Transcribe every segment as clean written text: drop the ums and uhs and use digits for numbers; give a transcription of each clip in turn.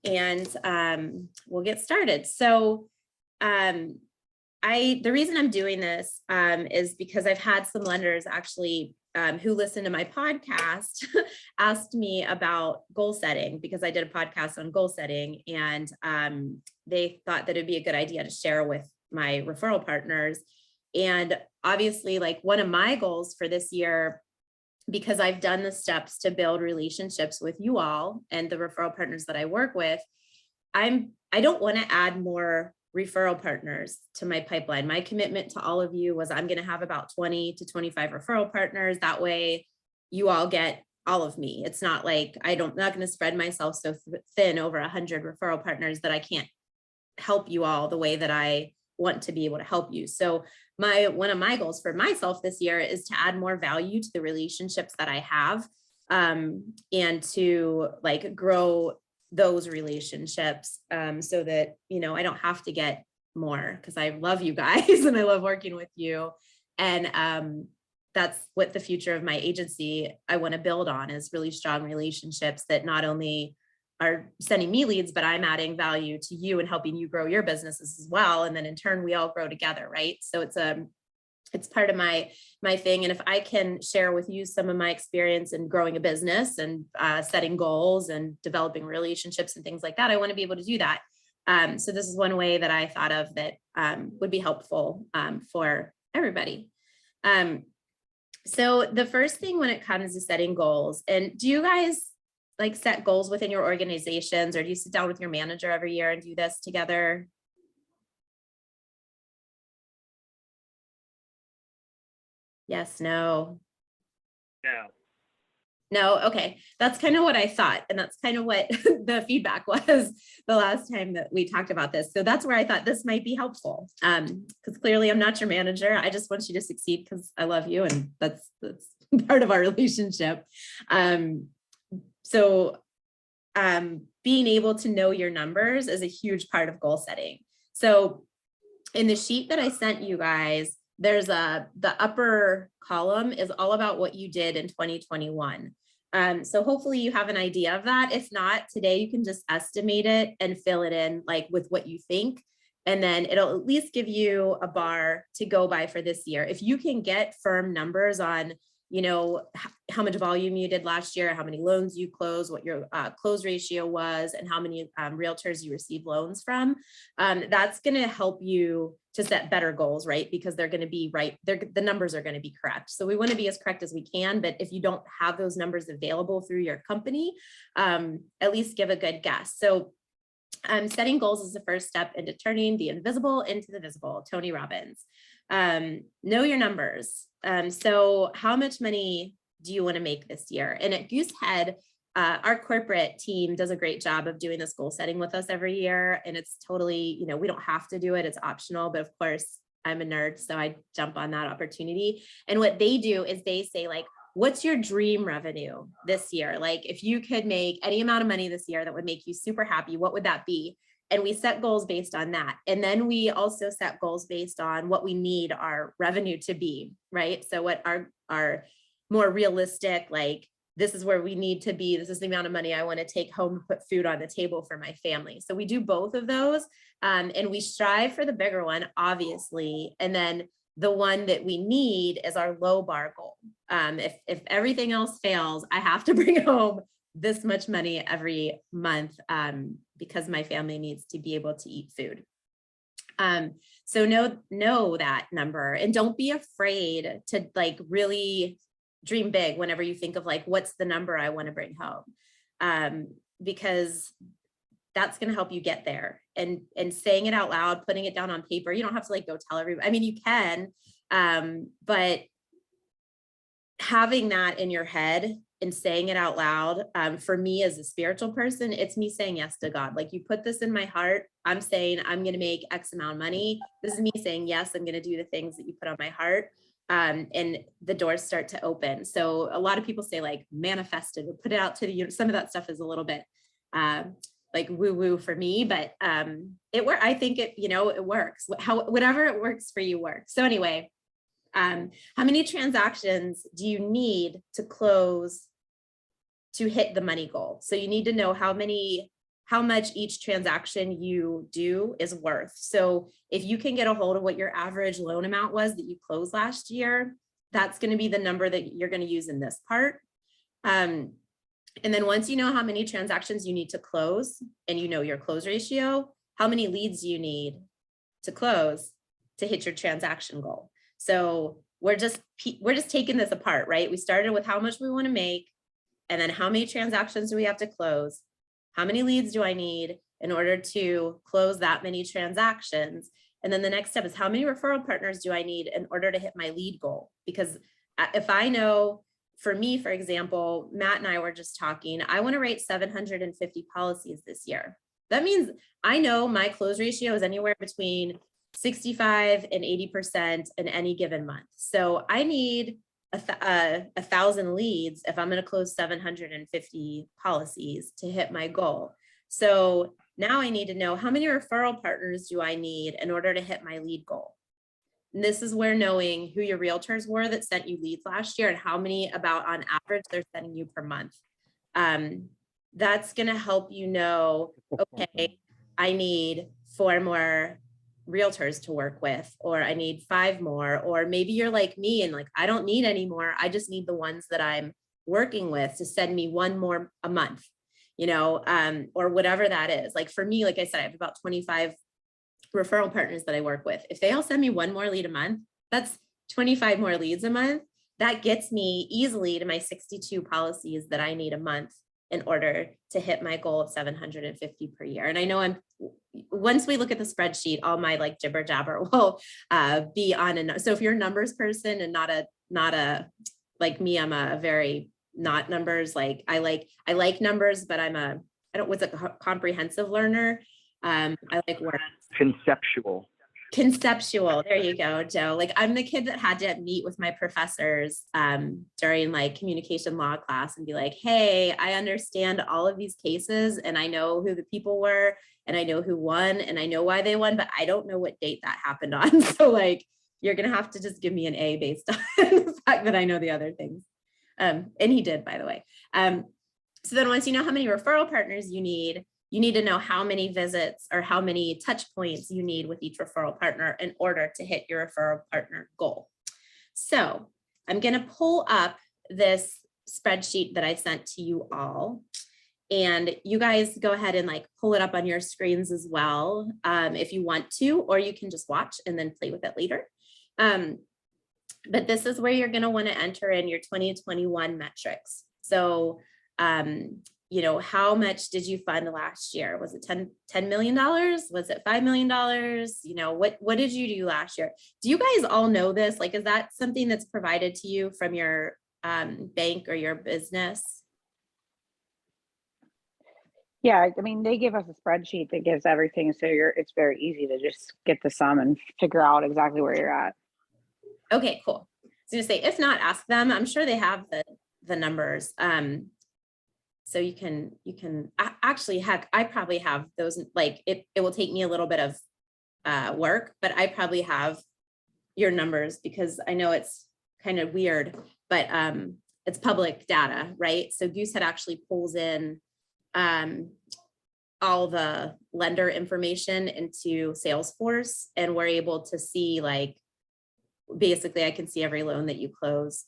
and we'll get started. So the reason I'm doing this is because I've had some lenders actually who listen to my podcast asked me about goal setting, because I did a podcast on goal setting, and they thought that it'd be a good idea to share with my referral partners. And obviously, like, one of my goals for this year, because I've done the steps to build relationships with you all and the referral partners that I work with, I don't want to add more referral partners to my pipeline. My commitment to all of you was I'm going to have about 20 to 25 referral partners. That way you all get all of me. It's not like not going to spread myself so thin over 100 referral partners that I can't help you all the way that I want to be able to help you. So one of my goals for myself this year is to add more value to the relationships that I have, and to like grow those relationships, so that, I don't have to get more, because I love you guys and I love working with you. And that's what the future of my agency I want to build on, is really strong relationships that not only are sending me leads, but I'm adding value to you and helping you grow your businesses as well. And then in turn, we all grow together, right? So it's part of my thing. And if I can share with you some of my experience in growing a business and setting goals and developing relationships and things like that, I want to be able to do that. So this is one way that I thought of that would be helpful for everybody. So the first thing when it comes to setting goals, and do you guys like set goals within your organizations, or do you sit down with your manager every year and do this together? Yes, no. No. Okay. That's kind of what I thought. And that's kind of what the feedback was the last time that we talked about this. So that's where I thought this might be helpful. Because clearly I'm not your manager. I just want you to succeed because I love you. And that's part of our relationship. So being able to know your numbers is a huge part of goal setting. So in the sheet that I sent you guys, there's the upper column is all about what you did in 2021. So hopefully you have an idea of that. If not, today you can just estimate it and fill it in like with what you think. And then it'll at least give you a bar to go by for this year. If you can get firm numbers on, how much volume you did last year, how many loans you closed, what your close ratio was, and how many realtors you received loans from, that's going to help you to set better goals, right? Because they're going to be right. The numbers are going to be correct. So we want to be as correct as we can, but if you don't have those numbers available through your company, at least give a good guess. So setting goals is the first step into turning the invisible into the visible, Tony Robbins. Know your numbers. So how much money do you want to make this year? And at Goosehead, our corporate team does a great job of doing this goal setting with us every year. And it's totally, we don't have to do it. It's optional, but of course I'm a nerd, so I jump on that opportunity. And what they do is they say, like, what's your dream revenue this year? Like, if you could make any amount of money this year that would make you super happy, what would that be? And we set goals based on that. And then we also set goals based on what we need our revenue to be, right? So what our more realistic, like, this is where we need to be. This is the amount of money I want to take home to put food on the table for my family. So we do both of those. And we strive for the bigger one, obviously. And then the one that we need is our low bar goal. If everything else fails, I have to bring home this much money every month, because my family needs to be able to eat food. So know that number, and don't be afraid to like really dream big whenever you think of like, what's the number I want to bring home? Because that's going to help you get there. And saying it out loud, putting it down on paper, you don't have to like go tell everybody. I mean, you can, but having that in your head and saying it out loud, for me as a spiritual person, it's me saying yes to God. Like, you put this in my heart. I'm saying I'm going to make X amount of money. This is me saying, yes, I'm going to do the things that you put on my heart. And the doors start to open. So a lot of people say like manifested or put it out to the universe. Some of that stuff is a little bit like woo woo for me, but I think it works. Whatever it works for you works. So anyway, how many transactions do you need to close to hit the money goal? So you need to know how how much each transaction you do is worth. So if you can get a hold of what your average loan amount was that you closed last year, that's going to be the number that you're going to use in this part. And then once you know how many transactions you need to close and you know your close ratio, how many leads you need to close to hit your transaction goal. So we're just taking this apart, right? We started with how much we want to make, and then how many transactions do we have to close? How many leads do I need in order to close that many transactions? And then the next step is how many referral partners do I need in order to hit my lead goal? Because if I know, for me, for example, Matt and I were just talking, I want to write 750 policies this year. That means I know my close ratio is anywhere between 65 and 80% in any given month. So I need 1,000 leads if I'm going to close 750 policies to hit my goal. So now I need to know how many referral partners do I need in order to hit my lead goal. And this is where knowing who your realtors were that sent you leads last year and how many about on average they're sending you per month. That's going to help you know, okay, I need 4 more realtors to work with, or I need 5 more, or maybe you're like me and like, I don't need any more. I just need the ones that I'm working with to send me 1 more a month, you know, or whatever that is. Like for me, like I said, I have about 25 referral partners that I work with. If they all send me 1 more lead a month, that's 25 more leads a month. That gets me easily to my 62 policies that I need a month in order to hit my goal of 750 per year. And I know once we look at the spreadsheet, all my like jibber jabber will be on. So if you're a numbers person and not a, like me, I'm a very not numbers. Like I like numbers, but what's a comprehensive learner. I like words. Conceptual. There you go, Joe. Like I'm the kid that had to meet with my professors during like communication law class and be like, hey, I understand all of these cases and I know who the people were and I know who won and I know why they won, but I don't know what date that happened on. So like, you're going to have to just give me an A based on the fact that I know the other things. And he did, by the way. So then once you know how many referral partners you need to know how many visits or how many touch points you need with each referral partner in order to hit your referral partner goal. So I'm going to pull up this spreadsheet that I sent to you all. And you guys go ahead and like pull it up on your screens as well if you want to, or you can just watch and then play with it later. But this is where you're going to want to enter in your 2021 metrics. So you know, how much did you fund last year? Was it $10 million? Was it $5 million? You know, what did you do last year? Do you guys all know this? Like, is that something that's provided to you from your bank or your business? Yeah, I mean, they give us a spreadsheet that gives everything. So it's very easy to just get the sum and figure out exactly where you're at. Okay, cool. I was gonna say, if not, ask them. I'm sure they have the numbers. So you can actually, heck, I probably have those, like it will take me a little bit of work, but I probably have your numbers because I know it's kind of weird, but it's public data, right? So Goosehead actually pulls in all the lender information into Salesforce, and we're able to see, like, basically I can see every loan that you close.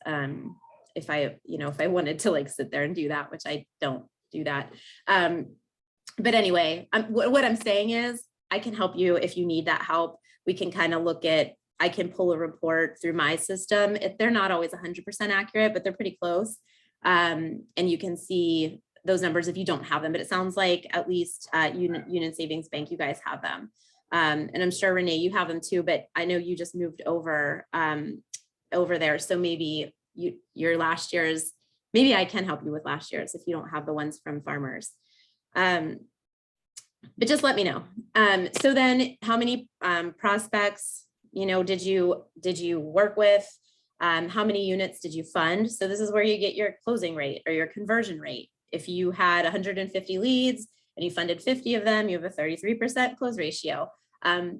If I wanted to like sit there and do that, which I don't do that. But anyway, what I'm saying is I can help you if you need that help. We can kind of look at, I can pull a report through my system. If they're not always 100% accurate, but they're pretty close. And you can see those numbers if you don't have them, but it sounds like at least Union Savings Bank, you guys have them. And I'm sure Renee, you have them too, but I know you just moved over there. So maybe your last year's, maybe I can help you with last year's if you don't have the ones from Farmers. But just let me know. So then how many prospects, did you work with? How many units did you fund? So this is where you get your closing rate or your conversion rate. If you had 150 leads and you funded 50 of them, you have a 33% close ratio.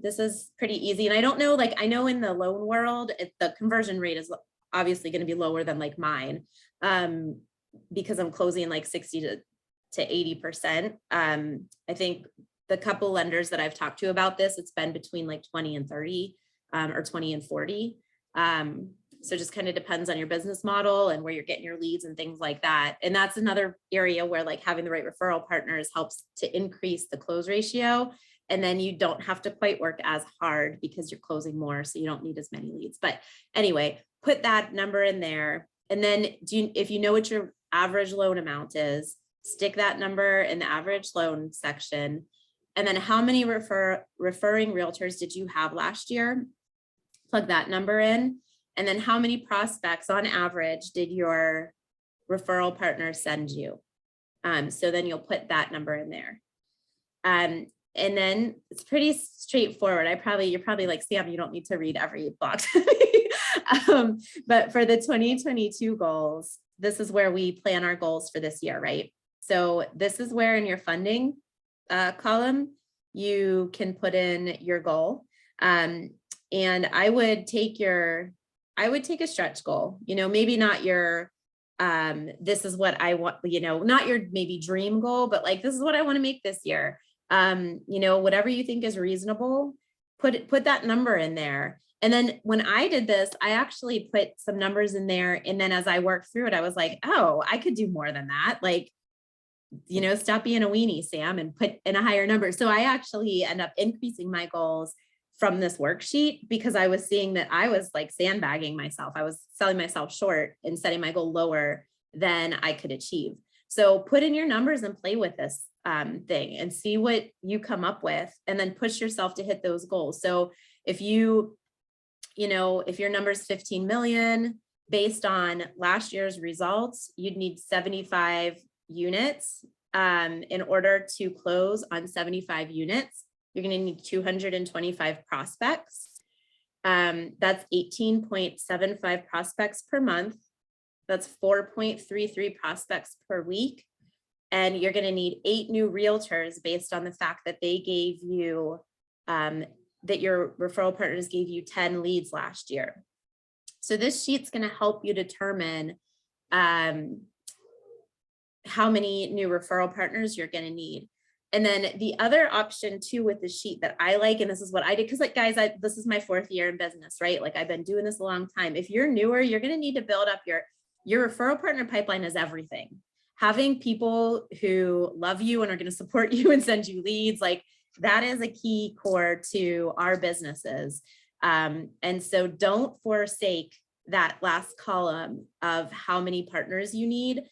This is pretty easy. And I don't know, like, I know in the loan world, the conversion rate is obviously going to be lower than like mine because I'm closing like 60 to 80%. I think the couple lenders that I've talked to about this, it's been between like 20 and 30 or 20 and 40. So just kind of depends on your business model and where you're getting your leads and things like that. And that's another area where like having the right referral partners helps to increase the close ratio. And then you don't have to quite work as hard because you're closing more. So you don't need as many leads. But anyway, put that number in there. And then if you know what your average loan amount is, stick that number in the average loan section. And then how many referring realtors did you have last year? Plug that number in. And then how many prospects on average did your referral partner send you? So then you'll put that number in there. And then it's pretty straightforward. You're probably like, Sam, you don't need to read every blog. But for the 2022 goals, this is where we plan our goals for this year, right? So this is where in your funding column, you can put in your goal. And I would take a stretch goal, maybe not your, this is what I want, not your maybe dream goal, but like, this is what I want to make this year. Whatever you think is reasonable, put that number in there. And then when I did this, I actually put some numbers in there. And then as I worked through it, I was like, oh, I could do more than that. Like, stop being a weenie, Sam, and put in a higher number. So I actually end up increasing my goals from this worksheet because I was seeing that I was like sandbagging myself. I was selling myself short and setting my goal lower than I could achieve. So put in your numbers and play with this thing and see what you come up with, and then push yourself to hit those goals. So if if your number is 15 million based on last year's results, you'd need 75 units in order to close on 75 units. You're going to need 225 prospects. That's 18.75 prospects per month. That's 4.33 prospects per week. And you're going to need 8 new realtors based on the fact that they gave you, that your referral partners gave you 10 leads last year. So this sheet's going to help you determine how many new referral partners you're going to need. And then the other option too with the sheet that I like, and this is what I did, because like guys, this is my 4th year in business, right? Like I've been doing this a long time. If you're newer, you're going to need to build up your referral partner pipeline is everything. Having people who love you and are going to support you and send you leads, like that is a key core to our businesses. And so don't forsake that last column of how many partners you need.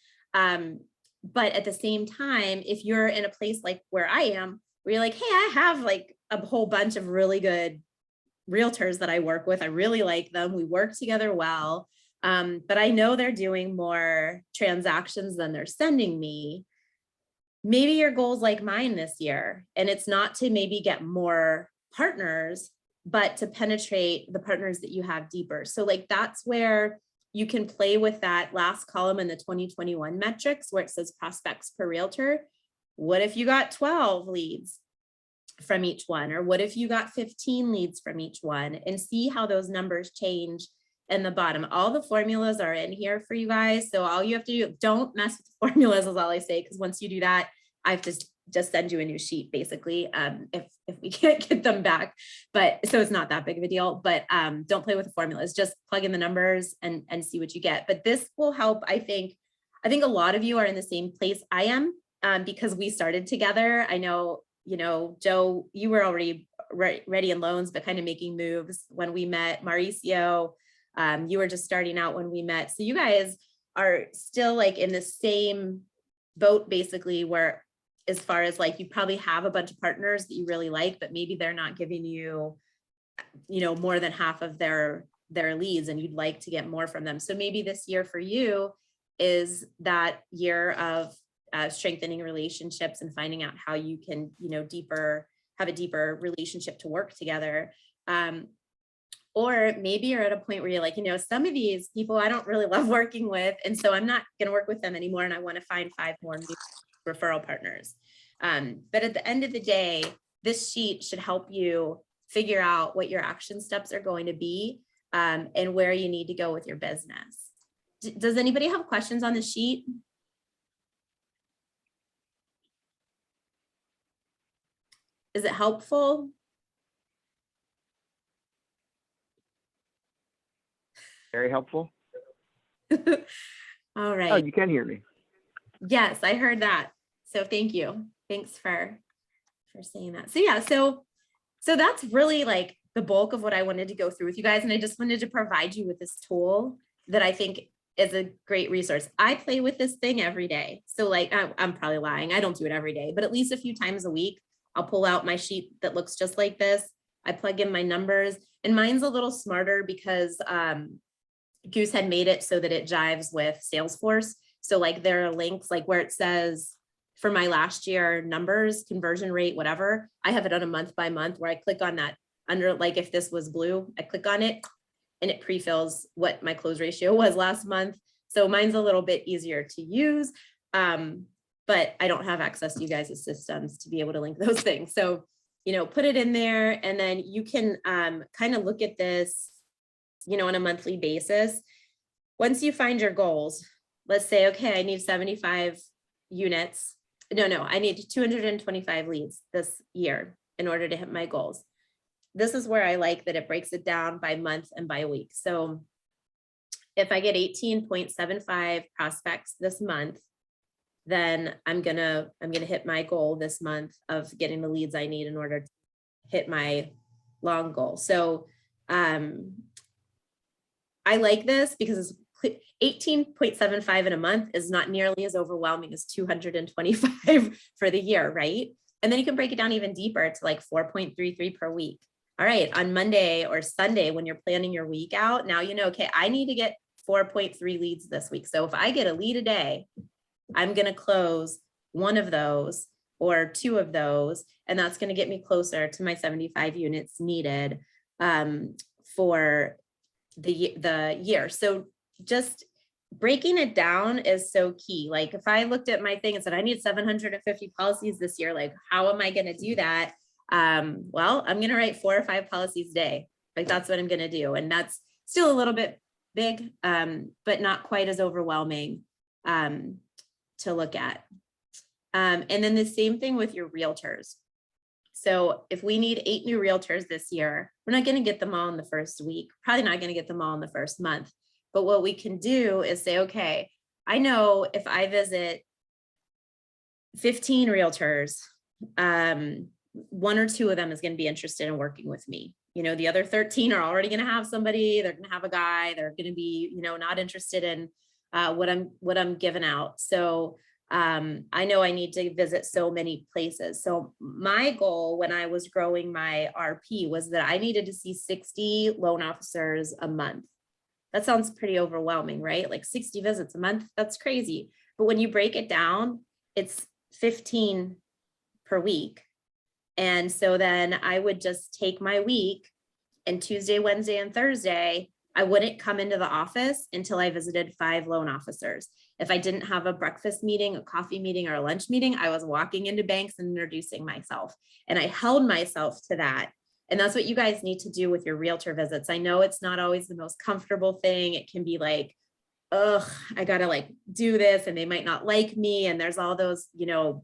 But at the same time, if you're in a place like where I am, where you're like, hey, I have like a whole bunch of really good realtors that I work with. I really like them. We work together well. But I know they're doing more transactions than they're sending me. Maybe your goal's like mine this year, and it's not to maybe get more partners, but to penetrate the partners that you have deeper. So like that's where you can play with that last column in the 2021 metrics where it says prospects per realtor. What if you got 12 leads from each one? Or what if you got 15 leads from each one? And see how those numbers change in the bottom. All the formulas are in here for you guys. So all you have to do, don't mess with the formulas is all I say, because once you do that, I have to just send you a new sheet basically, if we can't get them back. But so it's not that big of a deal, but don't play with the formulas, just plug in the numbers and see what you get. But this will help. I think a lot of you are in the same place I am, because we started together. I know, Joe, you were already ready in loans, but kind of making moves when we met. Mauricio, you were just starting out when we met. So you guys are still like in the same boat, basically, where as far as like, you probably have a bunch of partners that you really like, but maybe they're not giving you, more than half of their leads, and you'd like to get more from them. So maybe this year for you is that year of strengthening relationships and finding out how you can, have a deeper relationship to work together. Or maybe you're at a point where you're like, some of these people I don't really love working with, and so I'm not going to work with them anymore, and I want to find 5 more new referral partners. But at the end of the day, this sheet should help you figure out what your action steps are going to be, and where you need to go with your business. Does anybody have questions on the sheet? Is it helpful? Very helpful. All Oh, right. you can hear me. Yes, I heard that. So thank you. Thanks for saying that. So yeah, so that's really like the bulk of what I wanted to go through with you guys. And I just wanted to provide you with this tool that I think is a great resource. I play with this thing every day. So like, I'm probably lying. I don't do it every day, but at least a few times a week, I'll pull out my sheet that looks just like this. I plug in my numbers, and mine's a little smarter because Goose had made it so that it jives with Salesforce. So like there are links like where it says for my last year numbers, conversion rate, whatever, I have it on a month by month where I click on that under, like if this was blue, I click on it and it pre-fills what my close ratio was last month. So mine's a little bit easier to use, but I don't have access to you guys' systems to be able to link those things. So, you know, put it in there, and then you can kind of look at this, you know, on a monthly basis. Once you find your goals, let's say, okay, I need 75 units. No, I need 225 leads this year in order to hit my goals. This is where I like that it breaks it down by month and by week. So if I get 18.75 prospects this month, then I'm gonna hit my goal this month of getting the leads I need in order to hit my long goal. So I like this because 18.75 in a month is not nearly as overwhelming as 225 for the year, right? And then you can break it down even deeper to like 4.33 per week. All right, on Monday or Sunday, when you're planning your week out, now you know, okay, I need to get 4.3 leads this week. So if I get a lead a day, I'm going to close one of those or two of those, and that's going to get me closer to my 75 units needed for the year. So just breaking it down is so key. Like if I looked at my thing and said, I need 750 policies this year, like how am I going to do that? Well, I'm going to write 4 or 5 policies a day. Like that's what I'm going to do. And that's still a little bit big, but not quite as overwhelming to look at. And then the same thing with your realtors. So if we need 8 new realtors this year, we're not going to get them all in the first week, probably not going to get them all in the first month. But what we can do is say, okay, I know if I visit 15 realtors, 1 or 2 of them is going to be interested in working with me. You know, the other 13 are already going to have somebody, they're going to have a guy, they're going to be, you know, not interested in what I'm giving out. So I know I need to visit so many places. So my goal when I was growing my RP was that I needed to see 60 loan officers a month. That sounds pretty overwhelming, right? Like 60 visits a month, that's crazy. But when you break it down, it's 15 per week. And so then I would just take my week, and Tuesday, Wednesday, and Thursday, I wouldn't come into the office until I visited 5 loan officers. If I didn't have a breakfast meeting, a coffee meeting, or a lunch meeting, I was walking into banks and introducing myself. And I held myself to that. And that's what you guys need to do with your realtor visits. I know it's not always the most comfortable thing. It can be like, ugh, I gotta like do this and they might not like me. And there's all those, you know,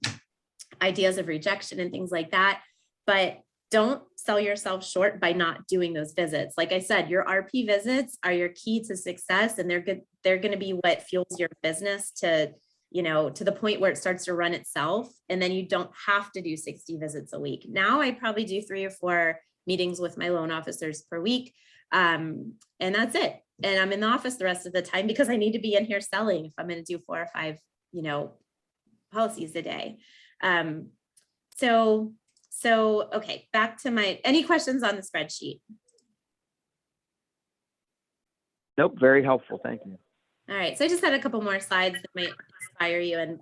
ideas of rejection and things like that. But don't sell yourself short by not doing those visits. Like I said, your RP visits are your key to success, and they're good. They're going to be what fuels your business to, you know, to the point where it starts to run itself. And then you don't have to do 60 visits a week. Now I probably do 3 or 4 meetings with my loan officers per week. And that's it. And I'm in the office the rest of the time because I need to be in here selling if I'm going to do 4 or 5, you know, policies a day. So, okay, back to any questions on the spreadsheet? Nope, very helpful. Thank you. All right, so I just had a couple more slides that might inspire you, and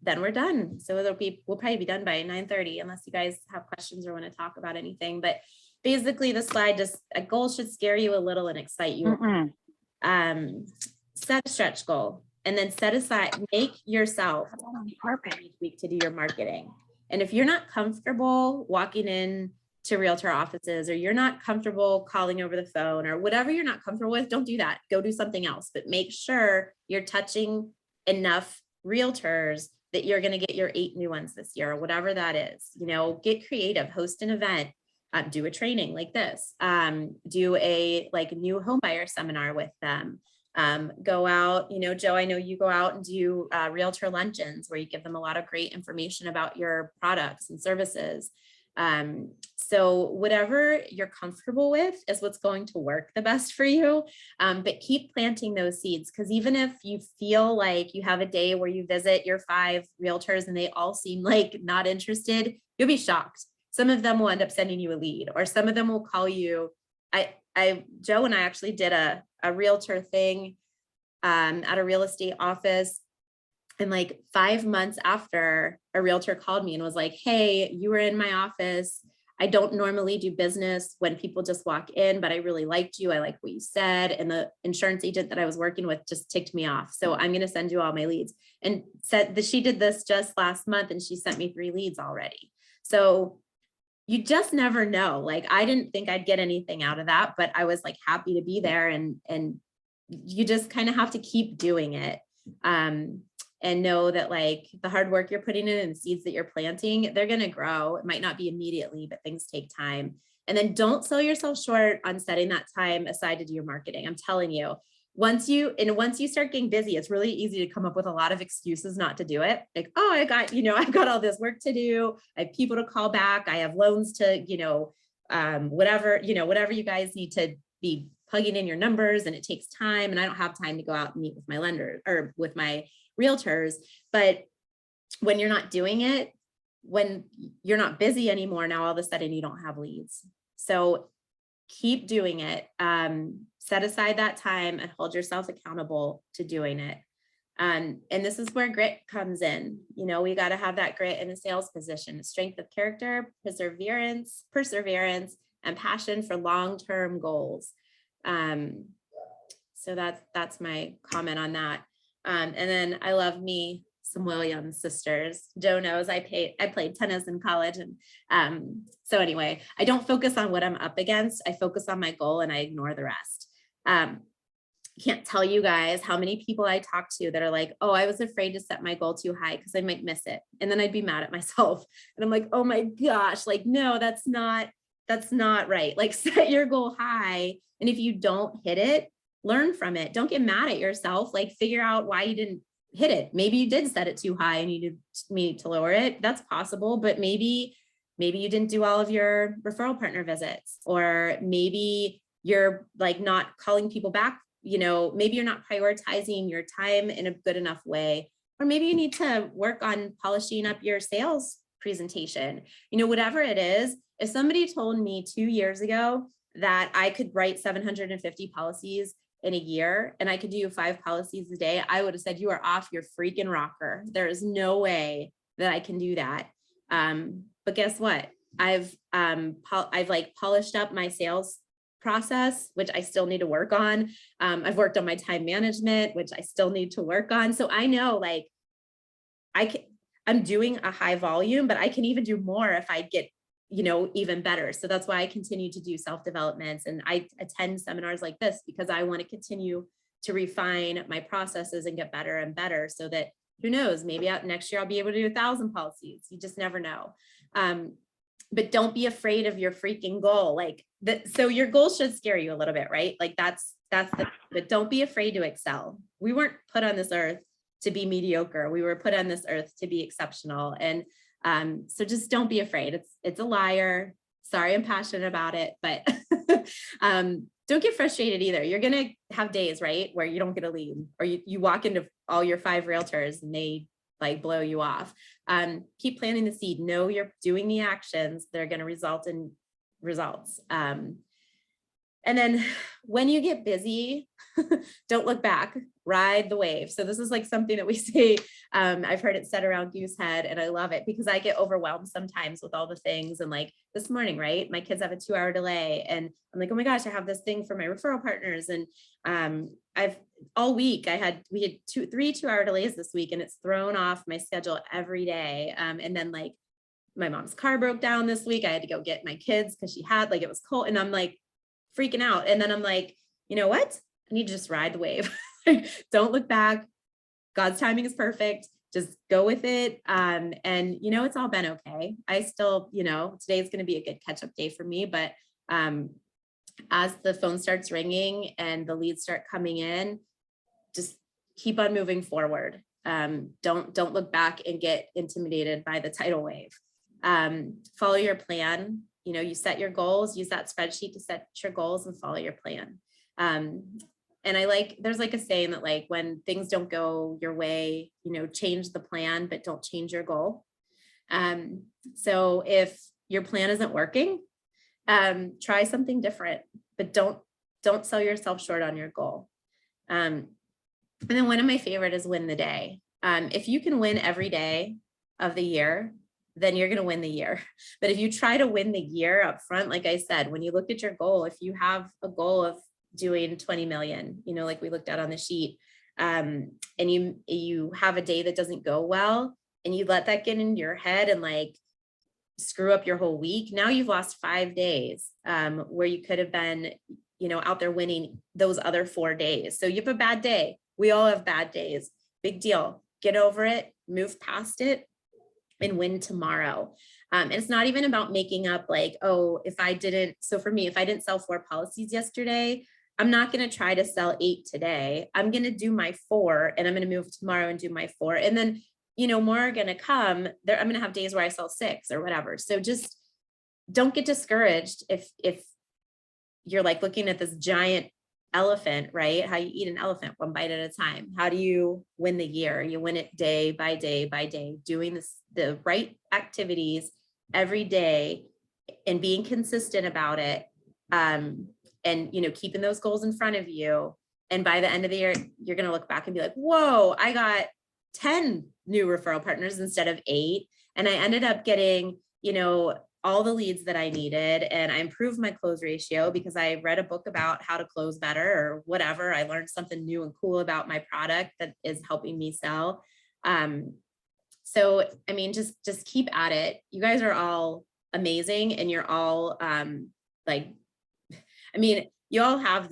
then we're done. So we'll probably be done by 9:30 unless you guys have questions or want to talk about anything. But basically the slide, just a goal should scare you a little and excite you. Set a stretch goal, and then set aside, make yourself each week to do your marketing. And if you're not comfortable walking in to realtor offices, or you're not comfortable calling over the phone, or whatever you're not comfortable with, don't do that. Go do something else, but make sure you're touching enough realtors that you're going to get your 8 new ones this year, or whatever that is. You know, get creative, host an event, do a training like this, do a like new home buyer seminar with them. Go out, you know, Joe, I know you go out and do realtor luncheons where you give them a lot of great information about your products and services. So whatever you're comfortable with is what's going to work the best for you. But keep planting those seeds, because even if you feel like you have a day where you visit your 5 realtors and they all seem like not interested, you'll be shocked. Some of them will end up sending you a lead, or some of them will call you. Joe and I actually did a realtor thing at a real estate office. And like 5 months after, a realtor called me and was like, hey, you were in my office. I don't normally do business when people just walk in, but I really liked you. I like what you said. And the insurance agent that I was working with just ticked me off. So I'm going to send you all my leads. And said that she did this just last month and she sent me 3 leads already. So you just never know. Like, I didn't think I'd get anything out of that, but I was like happy to be there. And you just kind of have to keep doing it. And know that like the hard work you're putting in and seeds that you're planting, they're going to grow. It might not be immediately, but things take time. And then don't sell yourself short on setting that time aside to do your marketing. I'm telling you, once you start getting busy, it's really easy to come up with a lot of excuses not to do it. Like, oh, I've got all this work to do. I have people to call back. I have loans to, whatever you guys need to be plugging in your numbers, and it takes time. And I don't have time to go out and meet with my lender or with my realtors. But when you're not doing it, when you're not busy anymore, now all of a sudden you don't have leads. So keep doing it. Set aside that time and hold yourself accountable to doing it. And this is where grit comes in. You know, we got to have that grit in a sales position, strength of character, perseverance, and passion for long-term goals. So that's my comment on that. And then I love me some Williams sisters. Joe knows I played tennis in college. And so anyway, I don't focus on what I'm up against. I focus on my goal and I ignore the rest. Can't tell you guys how many people I talk to that are like, oh, I was afraid to set my goal too high because I might miss it. And then I'd be mad at myself. And I'm like, oh my gosh, like, no, that's not right. Like, set your goal high. And if you don't hit it, learn from it. Don't get mad at yourself. Like, figure out why you didn't hit it. Maybe you did set it too high and you need to lower it. That's possible. But maybe you didn't do all of your referral partner visits, or maybe you're like not calling people back. Maybe you're not prioritizing your time in a good enough way, or maybe you need to work on polishing up your sales presentation. Whatever it is, if somebody told me 2 years ago that I could write 750 policies in a year and I could do 5 policies a day, I would have said, you are off your freaking rocker. There is no way that I can do that. But guess what? I've like polished up my sales process, which I still need to work on. I've worked on my time management, which I still need to work on. So I know, like, I'm doing a high volume, but I can even do more if I get even better. So that's why I continue to do self-developments, and I attend seminars like this, because I want to continue to refine my processes and get better and better, so that who knows, maybe next year I'll be able to do 1,000 policies. You just never know. But don't be afraid of your freaking goal. Like so your goal should scare you a little bit, right? Like but don't be afraid to excel. We weren't put on this earth to be mediocre. We were put on this earth to be exceptional. And so just don't be afraid. It's a liar. Sorry, I'm passionate about it, but don't get frustrated either. You're going to have days, right, where you don't get a lead, or you walk into all your 5 realtors and they like blow you off. Keep planting the seed. Know you're doing the actions that are going to result in results. And then when you get busy, don't look back, ride the wave. So this is like something that we say, I've heard it said around Goosehead, and I love it because I get overwhelmed sometimes with all the things. And like this morning, right, my kids have a 2-hour delay and I'm like, oh my gosh, I have this thing for my referral partners. And all week we had 3 2-hour delays this week, and it's thrown off my schedule every day. And then like my mom's car broke down this week. I had to go get my kids because it was cold, and I'm like freaking out. And then I'm like, you know what? I need to just ride the wave. Don't look back. God's timing is perfect. just go with it. And it's all been okay. I still, today's going to be a good catch up day for me, but as the phone starts ringing and the leads start coming in, just keep on moving forward. Don't look back and get intimidated by the tidal wave. Follow your plan. You set your goals, use that spreadsheet to set your goals and follow your plan. And there's like a saying that like, when things don't go your way, change the plan, but don't change your goal. So if your plan isn't working, try something different, but don't sell yourself short on your goal. And then one of my favorite is win the day. If you can win every day of the year, then you're going to win the year. But if you try to win the year up front, like I said, when you look at your goal, if you have a goal of doing 20 million, like we looked at on the sheet, and you have a day that doesn't go well, and you let that get into your head and like screw up your whole week, now you've lost 5 days, where you could have been, out there winning those other 4 days. So you have a bad day. We all have bad days. Big deal. Get over it, move past it, and win tomorrow. And it's not even about making up like, oh, so for me, if I didn't sell 4 policies yesterday, I'm not going to try to sell 8 today. I'm going to do my 4, and I'm going to move tomorrow and do my 4. And then, more are going to come there. I'm going to have days where I sell 6 or whatever. So just don't get discouraged if you're like looking at this giant elephant, right? How you eat an elephant one bite at a time. How do you win the year? You win it day by day by day, doing the right activities every day and being consistent about it. And, keeping those goals in front of you. And by the end of the year, you're going to look back and be like, whoa, I got 10 new referral partners instead of 8. And I ended up getting, all the leads that I needed. And I improved my close ratio because I read a book about how to close better or whatever. I learned something new and cool about my product that is helping me sell. So, just keep at it. You guys are all amazing. And you're all you all have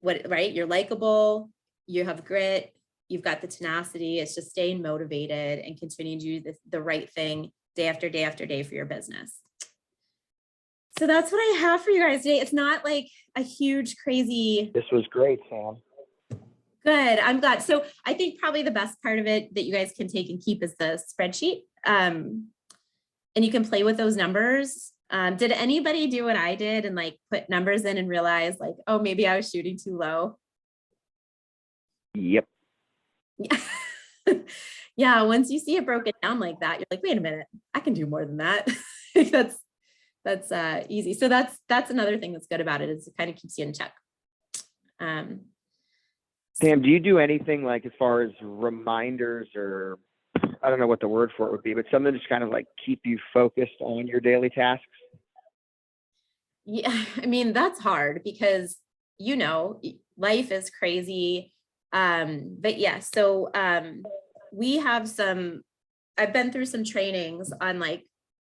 right? You're likable, you have grit, you've got the tenacity. It's just staying motivated and continuing to do the right thing day after day after day for your business. So that's what I have for you guys today. It's not like a huge, crazy. This was great, Sam. Good. I'm glad. So I think probably the best part of it that you guys can take and keep is the spreadsheet. And you can play with those numbers. Did anybody do what I did and like put numbers in and realize like, oh, maybe I was shooting too low? Yep. Yeah. Once you see it broken down like that, you're like, wait a minute, I can do more than that. That's easy. So that's another thing that's good about it is it kind of keeps you in check. Sam, do you do anything like as far as reminders or I don't know what the word for it would be, but something just kind of like keep you focused on your daily tasks? Yeah, that's hard because, life is crazy. But yeah, so we have I've been through some trainings on like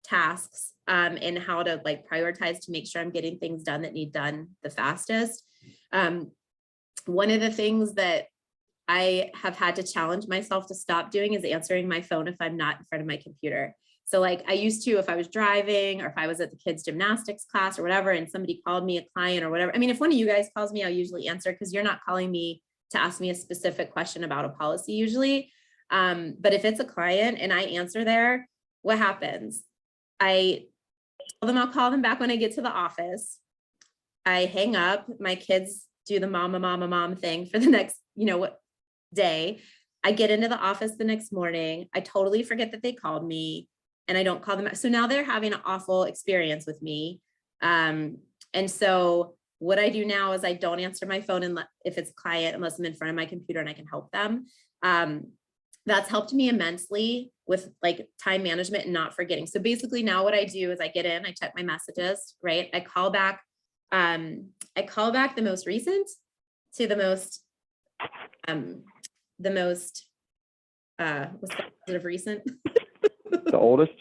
tasks and how to like prioritize to make sure I'm getting things done that need done the fastest. One of the things that I have had to challenge myself to stop doing is answering my phone if I'm not in front of my computer. So like I used to, if I was driving or if I was at the kids' gymnastics class or whatever, and somebody called me a client or whatever. If one of you guys calls me, I'll usually answer because you're not calling me to ask me a specific question about a policy usually. But if it's a client and I answer there, what happens? I tell them I'll call them back when I get to the office. I hang up, my kids do the mama thing for the next, day. I get into the office the next morning. I totally forget that they called me and I don't call them. So now they're having an awful experience with me. And so what I do now is I don't answer my phone if it's a client, unless I'm in front of my computer and I can help them. That's helped me immensely with like time management and not forgetting. So basically now what I do is I get in, I check my messages, right? I call back the most recent to the most what's the recent? The oldest?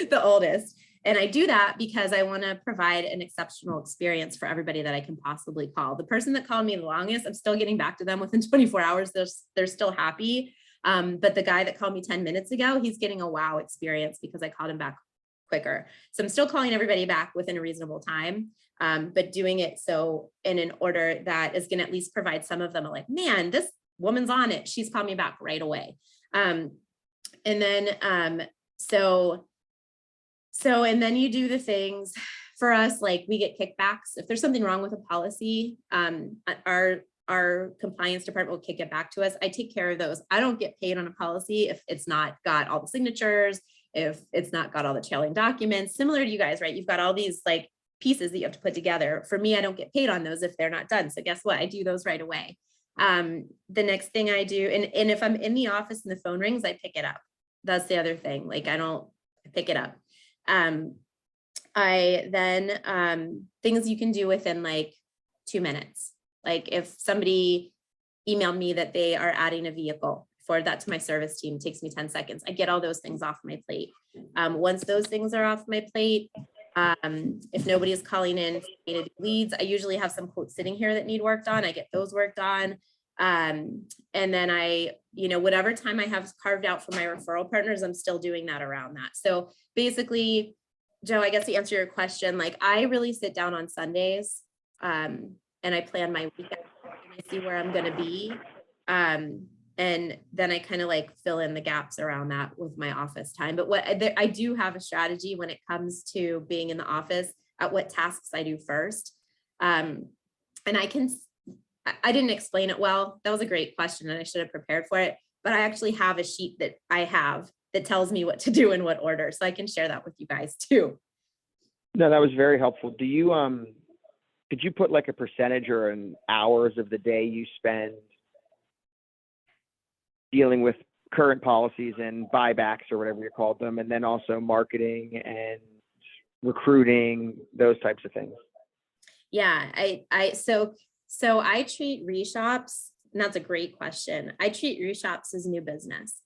The oldest. And I do that because I want to provide an exceptional experience for everybody that I can possibly call. The person that called me the longest, I'm still getting back to them within 24 hours. They're still happy. But the guy that called me 10 minutes ago, he's getting a wow experience because I called him back quicker. So I'm still calling everybody back within a reasonable time, but doing it so in an order that is going to at least provide some of them are like, man, this woman's on it. She's called me back right away. And then and then you do the things for us, like we get kickbacks. If there's something wrong with a policy, our compliance department will kick it back to us. I take care of those. I don't get paid on a policy if it's not got all the signatures, if it's not got all the trailing documents, similar to you guys, right? You've got all these like pieces that you have to put together. For me, I don't get paid on those if they're not done. So guess what? I do those right away. The next thing I do, and if I'm in the office and the phone rings, I pick it up. That's the other thing. Like I pick it up. I then, things you can do within like 2 minutes. Like if somebody emailed me that they are adding a vehicle, forward that to my service team, it takes me 10 seconds. I get all those things off my plate. Once those things are off my plate, if nobody is calling in leads, I usually have some quotes sitting here that need worked on. I get those worked on. And then I, whatever time I have carved out for my referral partners, I'm still doing that around that. So basically, Joe, I guess to answer your question, like I really sit down on Sundays, and I plan my weekend and I see where I'm going to be. And then I kind of like fill in the gaps around that with my office time. But I do have a strategy when it comes to being in the office at what tasks I do first. And I didn't explain it well. That was a great question and I should have prepared for it, but I actually have a sheet that I have that tells me what to do in what order. So I can share that with you guys too. No, that was very helpful. Do you, could you put like a percentage or an hours of the day you spend dealing with current policies and buybacks or whatever you called them, and then also marketing and recruiting, those types of things? Yeah, so I treat reshops, and that's a great question. I treat reshops as new business.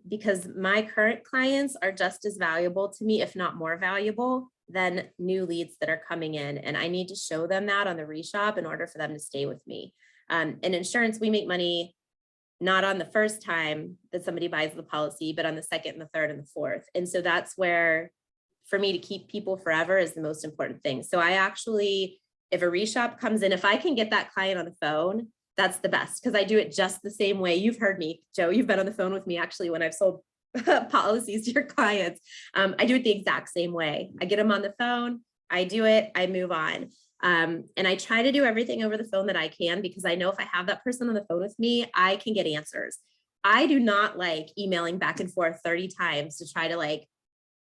Because my current clients are just as valuable to me, if not more valuable than new leads that are coming in. And I need to show them that on the reshop in order for them to stay with me. In insurance, we make money not on the first time that somebody buys the policy, but on the second and the third and the fourth. And so that's where, for me, to keep people forever is the most important thing. So I actually, if a reshop comes in, if I can get that client on the phone, that's the best, because I do it just the same way. You've heard me, Joe, you've been on the phone with me actually when I've sold policies to your clients. I do it the exact same way. I get them on the phone, I do it, I move on. And I try to do everything over the phone that I can, because I know if I have that person on the phone with me, I can get answers. I do not like emailing back and forth 30 times to try to like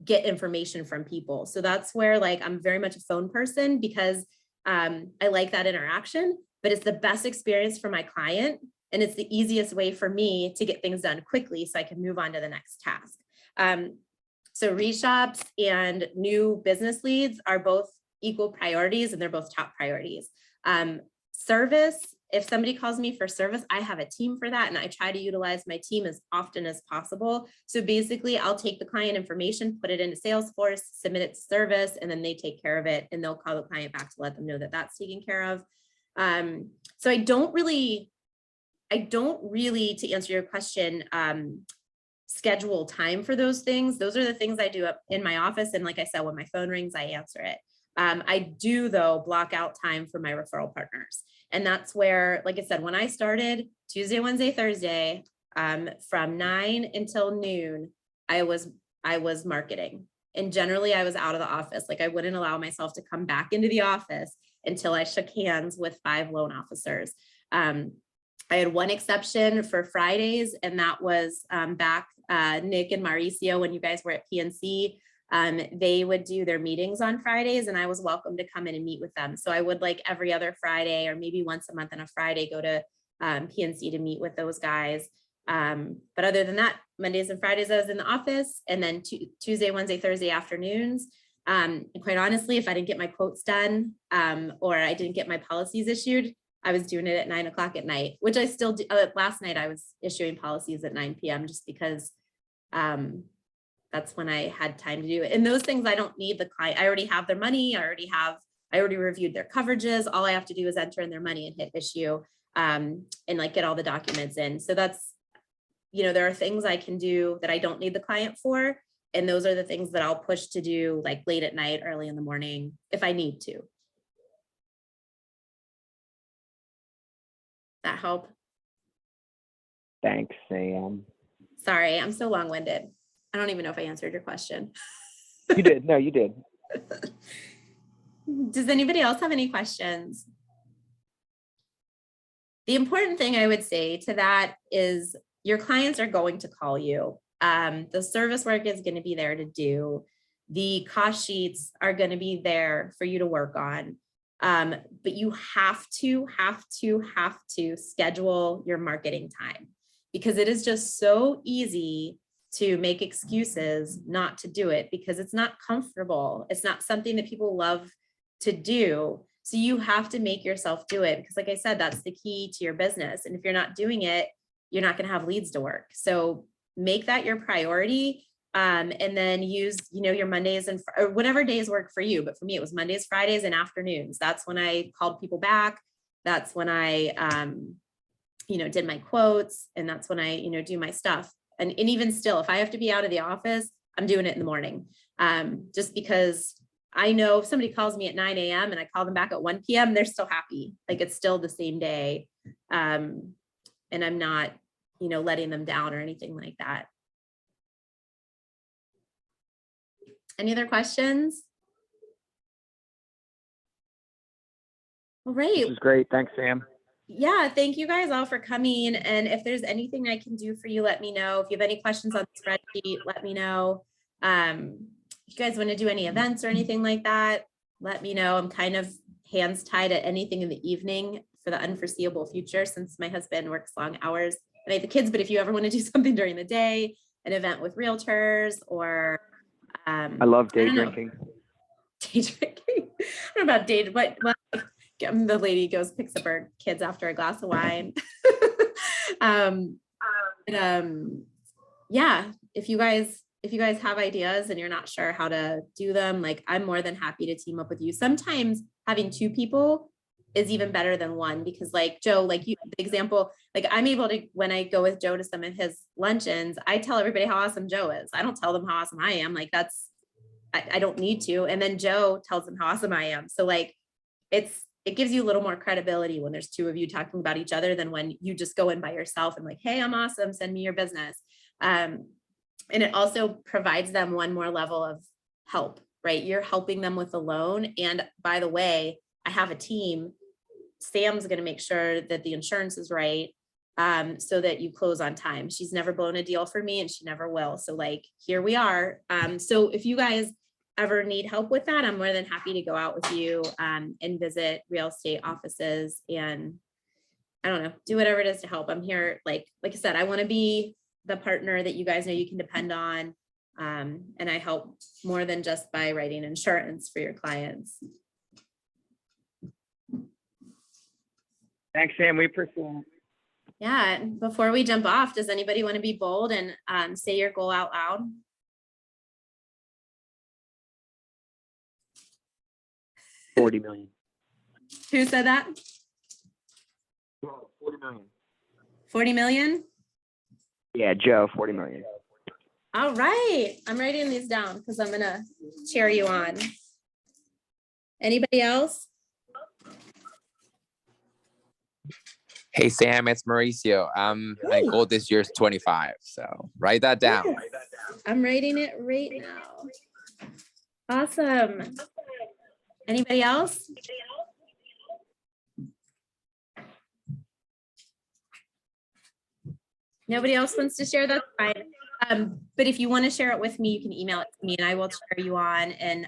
get information from people. So that's where like, I'm very much a phone person, because I like that interaction, but it's the best experience for my client. And it's the easiest way for me to get things done quickly so I can move on to the next task. So reshops and new business leads are both equal priorities, and they're both top priorities. Service, if somebody calls me for service, I have a team for that, and I try to utilize my team as often as possible. So basically, I'll take the client information, put it into Salesforce, submit it to service, and then they take care of it, and they'll call the client back to let them know that that's taken care of. So I don't really, to answer your question, schedule time for those things. Those are the things I do up in my office. And like I said, when my phone rings, I answer it. I do though block out time for my referral partners. And that's where, like I said, when I started Tuesday, Wednesday, Thursday, from 9 until noon, I was marketing. And generally I was out of the office. Like I wouldn't allow myself to come back into the office until I shook hands with 5 loan officers. I had one exception for Fridays, and that was back Nick and Mauricio, when you guys were at PNC. They would do their meetings on Fridays, and I was welcome to come in and meet with them. So I would, like every other Friday or maybe once a month on a Friday, go to PNC to meet with those guys. But other than that, Mondays and Fridays I was in the office, and then Tuesday, Wednesday, Thursday afternoons. And quite honestly, if I didn't get my quotes done or I didn't get my policies issued, I was doing it at 9 o'clock at night, which I still do. Last night I was issuing policies at 9 p.m. just because that's when I had time to do it. And those things, I don't need the client. I already have their money. I already reviewed their coverages. All I have to do is enter in their money and hit issue and like get all the documents in. So that's there are things I can do that I don't need the client for. And those are the things that I'll push to do like late at night, early in the morning, if I need to. That help? Thanks, Sam. Sorry, I'm so long-winded. I don't even know if I answered your question. You did. No, you did. Does anybody else have any questions? The important thing I would say to that is your clients are going to call you. The service work is going to be there to do. The cost sheets are going to be there for you to work on. But you have to schedule your marketing time, because it is just so easy to make excuses not to do it because it's not comfortable. It's not something that people love to do. So you have to make yourself do it, because like I said, that's the key to your business. And if you're not doing it, you're not going to have leads to work. So make that your priority. And then use, your Mondays or whatever days work for you. But for me, it was Mondays, Fridays, and afternoons. That's when I called people back. That's when I, did my quotes, and that's when I, do my stuff. And even still, if I have to be out of the office, I'm doing it in the morning. Just because I know if somebody calls me at 9 a.m. and I call them back at 1 p.m., they're still happy. Like it's still the same day. And I'm not, letting them down or anything like that. Any other questions? All right. This is great. Thanks, Sam. Yeah, thank you guys all for coming. And if there's anything I can do for you, let me know. If you have any questions on the spreadsheet, let me know. If you guys want to do any events or anything like that, let me know. I'm kind of hands tied at anything in the evening for the unforeseeable future, since my husband works long hours and I have the kids. But if you ever want to do something during the day, an event with realtors, or I love day drinking. Day drinking. I don't know about day, but the lady goes, picks up her kids after a glass of wine. Yeah, if you guys have ideas and you're not sure how to do them, like I'm more than happy to team up with you. Sometimes having two people is even better than one, because like Joe, like you, the example, like I'm able to, when I go with Joe to some of his luncheons, I tell everybody how awesome Joe is. I don't tell them how awesome I am. Like I don't need to. And then Joe tells them how awesome I am. So like, it gives you a little more credibility when there's two of you talking about each other than when you just go in by yourself and like, hey, I'm awesome, send me your business. And it also provides them one more level of help, right? You're helping them with a loan. And by the way, I have a team. Sam's going to make sure that the insurance is right, so that you close on time. She's never blown a deal for me, and she never will. So like, here we are. So if you guys ever need help with that, I'm more than happy to go out with you and visit real estate offices, and I don't know, do whatever it is to help. I'm here. Like I said, I want to be the partner that you guys know you can depend on. And I help more than just by writing insurance for your clients. Thanks, Sam. We appreciate it. Yeah. And before we jump off, does anybody want to be bold and say your goal out loud? $40 million. Who said that? 40 million. 40 million? Yeah, Joe, 40 million. All right. I'm writing these down because I'm going to cheer you on. Anybody else? Hey Sam, it's Mauricio. My Hey. goal this year is 25. So write that down. Yes. I'm writing it right now. Awesome. Anybody else? Nobody else wants to share, that's fine. But if you want to share it with me, you can email it to me and I will cheer you on and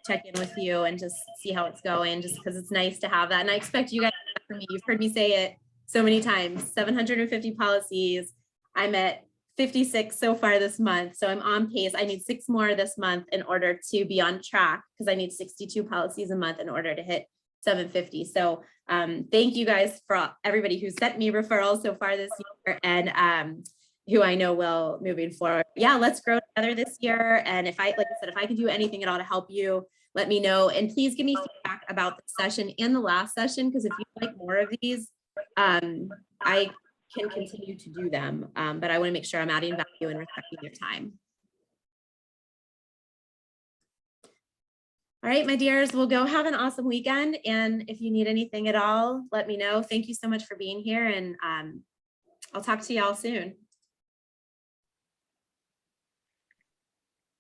check in with you and just see how it's going, just because it's nice to have that. And I expect you guys to do that for me. You've heard me say it so many times. 750 policies. I'm at 56 so far this month. So I'm on pace. I need 6 more this month in order to be on track, because I need 62 policies a month in order to hit 750. So thank you guys for everybody who sent me referrals so far this year, and who I know will moving forward. Yeah, let's grow together this year. And if like I said, if I can do anything at all to help you, let me know. And please give me feedback about the session and the last session, because if you like more of these, I can continue to do them. But I want to make sure I'm adding value and respecting your time. All right, my dears, we'll go have an awesome weekend. And if you need anything at all, let me know. Thank you so much for being here, and I'll talk to y'all soon.